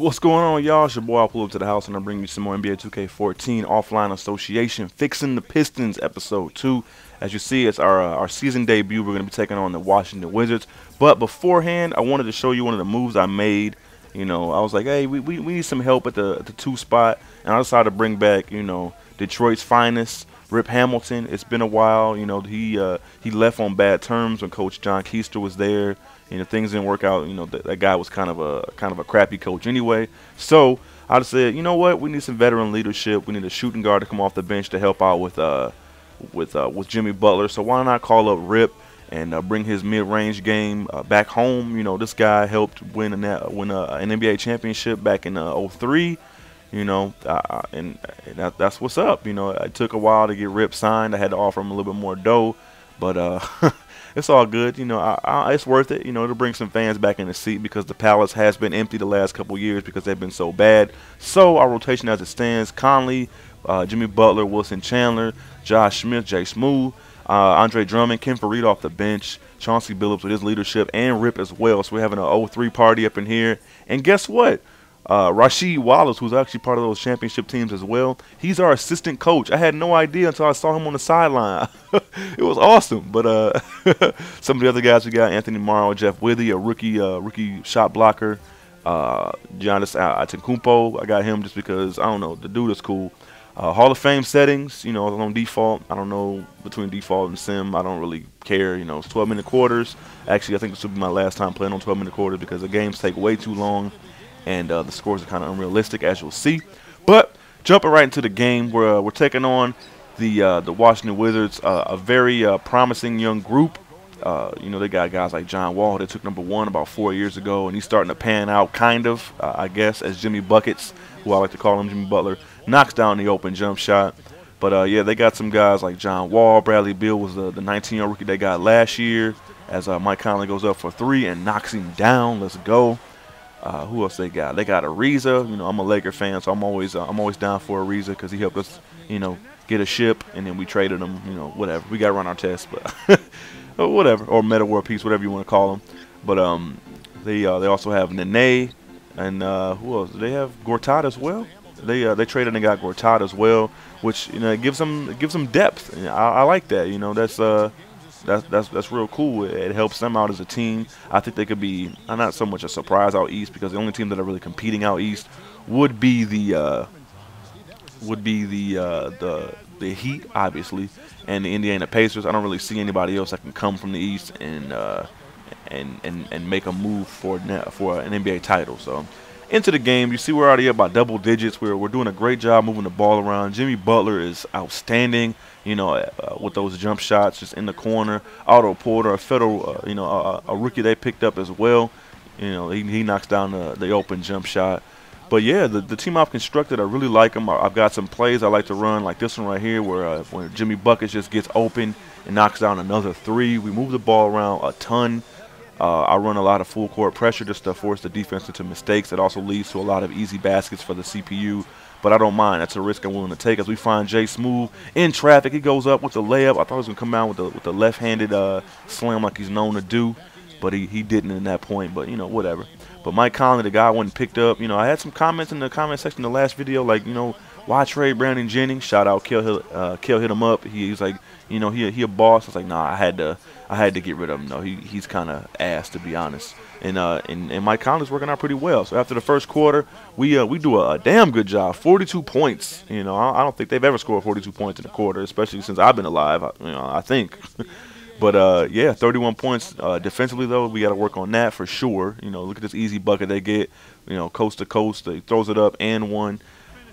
What's going on, y'all? It's your boy. I'll pull up to the house and I'm bringing you some more NBA 2K14 offline association fixing the Pistons episode 2. As you see, it's our season debut. We're going to be taking on the Washington Wizards. But beforehand, I wanted to show you one of the moves I made. You know, I was like, hey, we need some help at the 2 spot, and I decided to bring back, you know, Detroit's finest, Rip Hamilton. It's been a while. You know, he left on bad terms when Coach John Keister was there. You know, things didn't work out. You know, that guy was kind of a crappy coach anyway. So I just said, you know what, we need some veteran leadership. We need a shooting guard to come off the bench to help out with Jimmy Butler. So why not call up Rip and bring his mid-range game back home? You know, this guy helped win an NBA championship back in '03. You know, and that's what's up. You know, it took a while to get Rip signed. I had to offer him a little bit more dough, but it's all good. You know, it's worth it. You know, to bring some fans back in the seat because the Palace has been empty the last couple years because they've been so bad. So our rotation as it stands: Conley, Jimmy Butler, Wilson Chandler, Josh Smith, Jay Smooth, Andre Drummond, Ken Farid off the bench, Chauncey Billups with his leadership, and Rip as well. So we're having an 03 party up in here. And guess what? Rasheed Wallace, who's actually part of those championship teams as well, he's our assistant coach. I had no idea until I saw him on the sideline. It was awesome. But some of the other guys we got: Anthony Morrow, Jeff Withey, a rookie shot blocker, Giannis Antetokounmpo. I got him just because, I don't know, the dude is cool. Hall of Fame settings, you know, on default. I don't know, between default and sim, I don't really care. You know, it's 12-minute quarters. Actually, I think this will be my last time playing on 12-minute quarters because the games take way too long. And the scores are kind of unrealistic, as you'll see. But jumping right into the game, we're taking on the Washington Wizards, a very promising young group. You know, they got guys like John Wall. They took #1 about 4 years ago, and he's starting to pan out, kind of, I guess, as Jimmy Buckets, who I like to call him, Jimmy Butler, knocks down the open jump shot. But, yeah, they got some guys like John Wall. Bradley Beal was the 19-year-old rookie they got last year, as Mike Conley goes up for 3 and knocks him down. Let's go. Who else they got? They got Ariza. You know, I'm a Laker fan, so I'm always down for Ariza because he helped us, you know, get a ship, and then we traded him. You know, whatever. We got to run our tests, but whatever. Or Meta World Peace, whatever you want to call them. But they also have Nene, and who else? They have Gortat as well. They traded and got Gortat as well, which, you know, gives them depth. I like that. You know, that's real cool. It helps them out as a team. I think they could be not so much a surprise out east because the only team that are really competing out east would be the Heat, obviously, and the Indiana Pacers. I don't really see anybody else that can come from the east and make a move for an NBA title. So into the game, you see we're already up by double digits. We're doing a great job moving the ball around. Jimmy Butler is outstanding. You know, with those jump shots just in the corner. Otto Porter, a federal, you know, a rookie they picked up as well. You know, he knocks down the open jump shot. But yeah, the team I've constructed, I really like them. I've got some plays I like to run, like this one right here, where Jimmy Buckets just gets open and knocks down another 3. We move the ball around a ton. I run a lot of full court pressure just to force the defense into mistakes. It also leads to a lot of easy baskets for the CPU. But I don't mind. That's a risk I'm willing to take. As we find Jay Smooth in traffic, he goes up with the layup. I thought he was going to come down with the left-handed slam like he's known to do, but he didn't in that point. But, you know, whatever. But Mike Conley, the guy I wasn't picked up. You know, I had some comments in the comment section in the last video, like, you know, why trade Brandon Jennings? Shout out, Kel hit him up. He's like, you know, he a boss. I was like, nah, I had to get rid of him. No, he's kind of ass, to be honest. And Mike Conley's working out pretty well. So after the first quarter, we do a damn good job. 42 points. You know, I don't think they've ever scored 42 points in a quarter, especially since I've been alive. You know, I think. But yeah, 31 points defensively though. We got to work on that for sure. You know, look at this easy bucket they get. You know, coast to coast. He throws it up and one.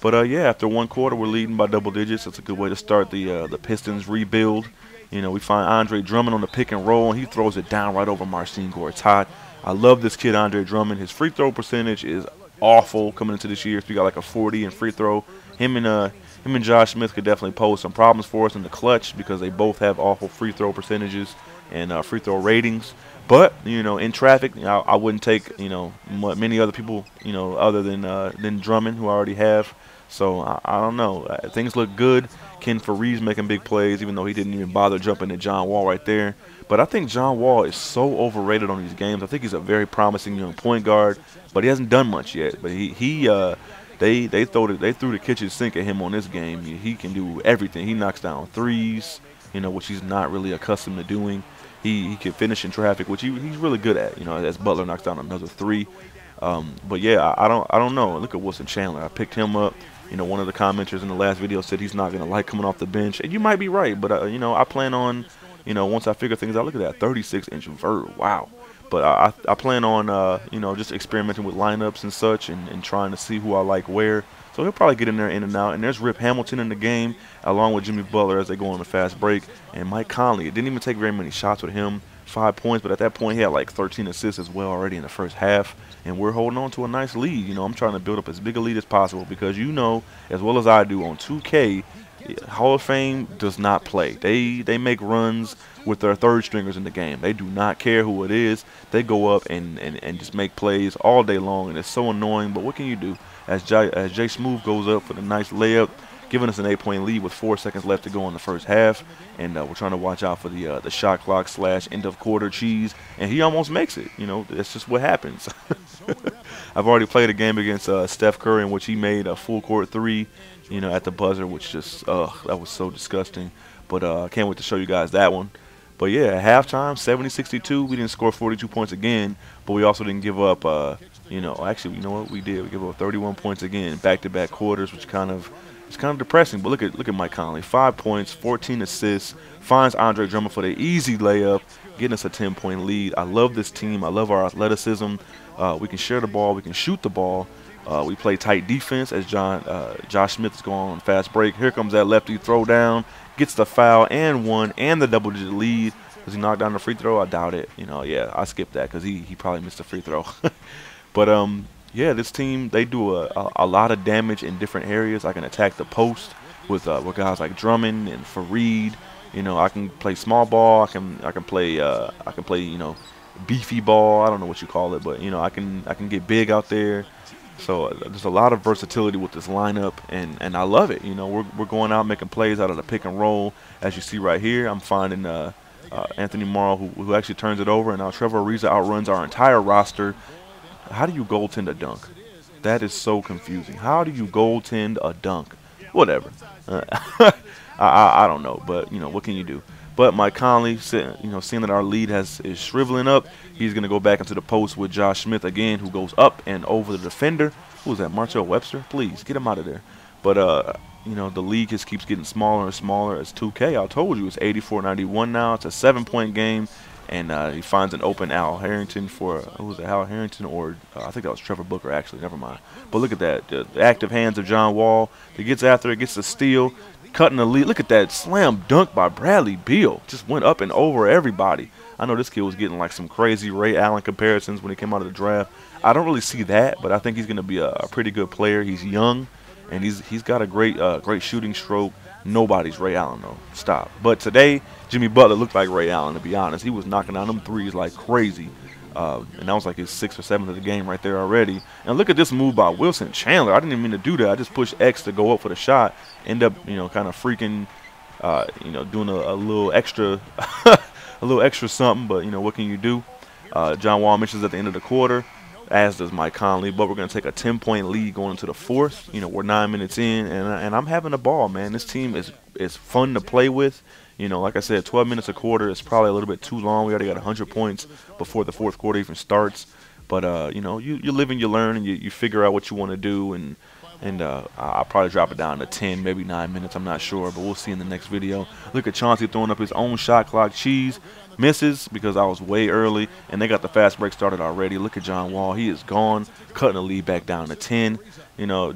But yeah, after one quarter, we're leading by double digits. That's a good way to start the Pistons rebuild. You know, we find Andre Drummond on the pick and roll, and he throws it down right over Marcin Gortat. I love this kid, Andre Drummond. His free throw percentage is awful coming into this year. So we got like a 40 in free throw. Him and Josh Smith could definitely pose some problems for us in the clutch because they both have awful free throw percentages and free throw ratings. But, you know, in traffic, you know, I wouldn't take, you know, many other people, you know, other than Drummond, who I already have. So I don't know. Things look good. Ken Fareed's making big plays, even though he didn't even bother jumping at John Wall right there. But I think John Wall is so overrated on these games. I think he's a very promising young point guard, but he hasn't done much yet. But they threw the kitchen sink at him on this game. He can do everything. He knocks down threes, which he's not really accustomed to doing. He can finish in traffic, which he's really good at. As Butler knocks down another three. But yeah, I don't know. Look at Wilson Chandler. I picked him up. One of the commenters in the last video said he's not gonna like coming off the bench, and you might be right. But I plan on, once I figure things out. Look at that 36-inch vert. Wow. But I plan on, just experimenting with lineups and such, and trying to see who I like where. So he'll probably get in there in and out. And there's Rip Hamilton in the game, along with Jimmy Butler as they go on a fast break. And Mike Conley. It didn't even take very many shots with him. 5 points, but at that point he had like 13 assists as well already in the first half, and we're holding on to a nice lead. I'm trying to build up as big a lead as possible because as well as I do on 2K, Hall of Fame does not play. They make runs with their third stringers in the game. They do not care who it is. They go up and just make plays all day long, and it's so annoying. But what can you do? As Jay Smooth goes up for the nice layup, giving us an 8-point lead with 4 seconds left to go in the first half, and we're trying to watch out for the shot clock / end of quarter cheese, and he almost makes it. That's just what happens. I've already played a game against Steph Curry in which he made a full court three, at the buzzer, which just that was so disgusting. But I can't wait to show you guys that one. But yeah, at halftime, 70-62. We didn't score 42 points again, but we also didn't give up. Actually, you know what we did? We gave up 31 points again, back-to-back quarters, which it's kind of depressing. But look at Mike Conley, 5 points, 14 assists, finds Andre Drummond for the easy layup, getting us a 10-point lead. I love this team. I love our athleticism. We can share the ball. We can shoot the ball. We play tight defense as Josh Smith is going on fast break. Here comes that lefty throw down, gets the foul and one and the double-digit lead. Does he knock down the free throw? I doubt it. Yeah, I skipped that because he probably missed a free throw. But yeah, this team, they do a lot of damage in different areas. I can attack the post with guys like Drummond and Fareed. I can play small ball. I can play beefy ball. I don't know what you call it, but I can get big out there. So there's a lot of versatility with this lineup, and I love it. We're going out making plays out of the pick and roll, as you see right here. I'm finding Anthony Morrow who actually turns it over, and now Trevor Ariza outruns our entire roster. How do you goaltend a dunk? That is so confusing. How do you goaltend a dunk? Whatever. I don't know, but what can you do? But Mike Conley, seeing that our lead is shriveling up, he's going to go back into the post with Josh Smith again, who goes up and over the defender. Who is that? Marcel Webster? Please get him out of there. But the league just keeps getting smaller and smaller. As 2K, I told you, it's 84-91 now. It's a 7-point game. And he finds an open Al Harrington for, who was it, Al Harrington, or I think that was Trevor Booker, actually. Never mind. But look at that. The active hands of John Wall. He gets after it, gets the steal, cutting the lead. Look at that slam dunk by Bradley Beal. Just went up and over everybody. I know this kid was getting like some crazy Ray Allen comparisons when he came out of the draft. I don't really see that, but I think he's going to be a pretty good player. He's young, and he's got a great shooting stroke. Nobody's Ray Allen, though. Stop. But today, Jimmy Butler looked like Ray Allen, to be honest. He was knocking down them threes like crazy. And that was like his 6th or 7th of the game right there already. And look at this move by Wilson Chandler. I didn't even mean to do that. I just pushed X to go up for the shot. End up, kind of freaking, doing a little extra, a little extra something. But, what can you do? John Wall mentions at the end of the quarter, as does Mike Conley, but we're going to take a 10-point lead going into the fourth. We're 9 minutes in, and I'm having a ball, man. This team is fun to play with. Like I said, 12 minutes a quarter is probably a little bit too long. We already got 100 points before the fourth quarter even starts. But, you live and you learn, and you figure out what you want to do, and I'll probably drop it down to 10, maybe 9 minutes. I'm not sure, but we'll see in the next video. Look at Chauncey throwing up his own shot clock cheese. Misses because I was way early, and they got the fast break started already. Look at John Wall. He is gone, cutting the lead back down to 10.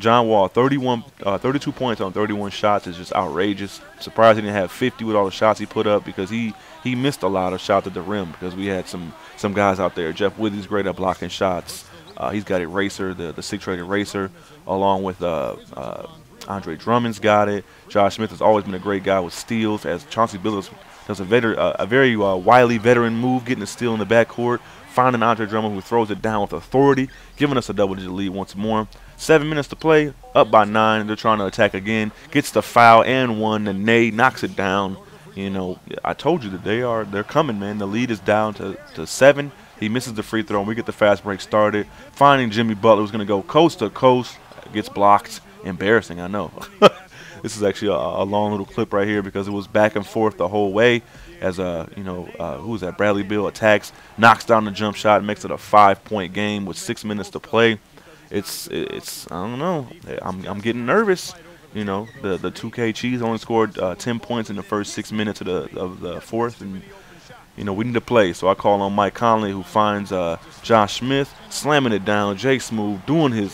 John Wall, 32 points on 31 shots is just outrageous. Surprised he didn't have 50 with all the shots he put up, because he missed a lot of shots at the rim, because we had some guys out there. Jeff Withey's great at blocking shots. He's got Eraser, the 6-rated Eraser, along with Andre Drummond's got it. Josh Smith has always been a great guy with steals, as Chauncey Billups does a very wily veteran move, getting a steal in the backcourt, finding Andre Drummond, who throws it down with authority, giving us a double-digit lead once more. 7 minutes to play, up by 9. They're trying to attack again. Gets the foul and one. And Nate knocks it down. You know, I told you that they're coming, man. The lead is down to 7. He misses the free throw, and we get the fast break started. Finding Jimmy Butler, who's going to go coast to coast. Gets blocked. Embarrassing, I know. This is actually a long little clip right here because it was back and forth the whole way. As who was that? Bradley Beal attacks, knocks down the jump shot, makes it a 5-point game with 6 minutes to play. It's I don't know. I'm getting nervous. You know, the 2K Cheese only scored 10 points in the first 6 minutes of the fourth, and you know we need to play. So I call on Mike Conley, who finds Josh Smith slamming it down. Jay Smooth doing his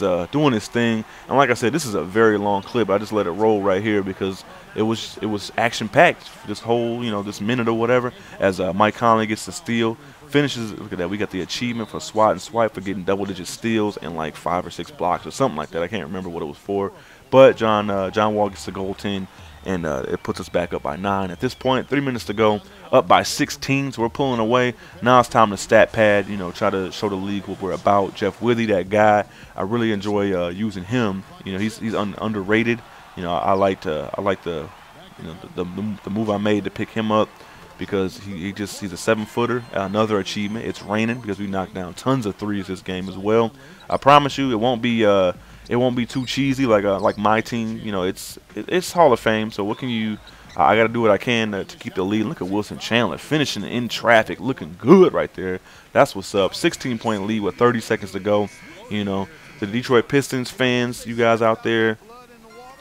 thing. And like I said, this is a very long clip. I just let it roll right here because it was action packed. This whole this minute or whatever. As Mike Conley gets the steal, finishes. Look at that. We got the achievement for swat and swipe for getting double-digit steals and like 5 or 6 blocks or something like that. I can't remember what it was for. But John Wall gets the goaltend, and it puts us back up by 9. At this point, 3 minutes to go, up by 16, so we're pulling away. Now it's time to stat pad, try to show the league what we're about. Jeff Withey, that guy, I really enjoy using him. He's underrated. I like the move I made to pick him up because he's a 7-footer. Another achievement. It's raining because we knocked down tons of threes this game as well. I promise you, it won't be too cheesy like my team. It's Hall of Fame. So what can you? I got to do what I can to keep the lead. Look at Wilson Chandler finishing in traffic, looking good right there. That's what's up. 16-point lead with 30 seconds to go. To the Detroit Pistons fans, you guys out there,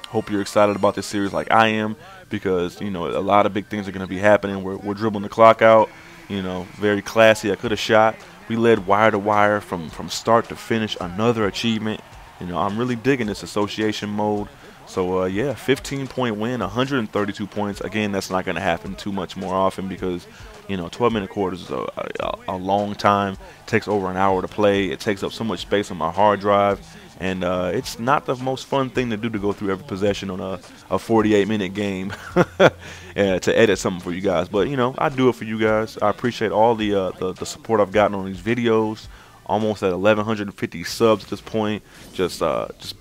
hope you're excited about this series like I am because a lot of big things are going to be happening. We're dribbling the clock out. Very classy. I could have shot. We led wire to wire from start to finish. Another achievement. I'm really digging this association mode. So, yeah, 15-point win, 132 points. Again, that's not going to happen too much more often because, 12-minute quarters is a long time. It takes over an hour to play. It takes up so much space on my hard drive. And it's not the most fun thing to do to go through every possession on a 48-minute game to edit something for you guys. But, I do it for you guys. I appreciate all the support I've gotten on these videos. Almost at 1,150 subs at this point, just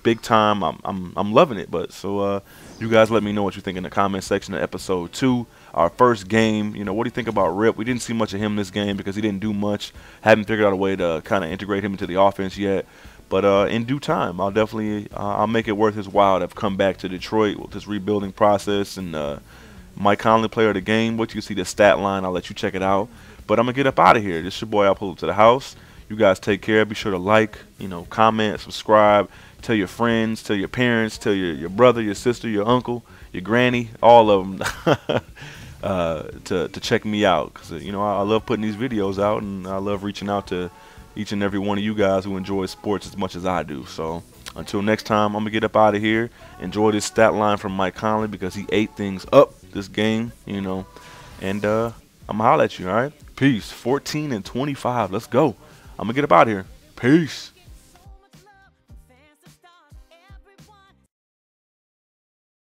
big time. I'm loving it. But so you guys let me know what you think in the comment section of episode 2, our first game. What do you think about Rip? We didn't see much of him this game because he didn't do much. Haven't figured out a way to kind of integrate him into the offense yet. But in due time, I'll make it worth his while to have come back to Detroit with this rebuilding process. And Mike Conley, player of the game. What you see the stat line, I'll let you check it out. But I'm gonna get up out of here. This is your boy. I'll pull up to the house. You guys take care. Be sure to like, comment, subscribe, tell your friends, tell your parents, tell your brother, your sister, your uncle, your granny, all of them to check me out because I love putting these videos out and I love reaching out to each and every one of you guys who enjoy sports as much as I do. So until next time, I'm gonna get up out of here. Enjoy this stat line from Mike Conley because he ate things up this game, and I'm gonna holler at you. All right, peace. 14 and 25. Let's go. I'm going to get up out of here. Peace.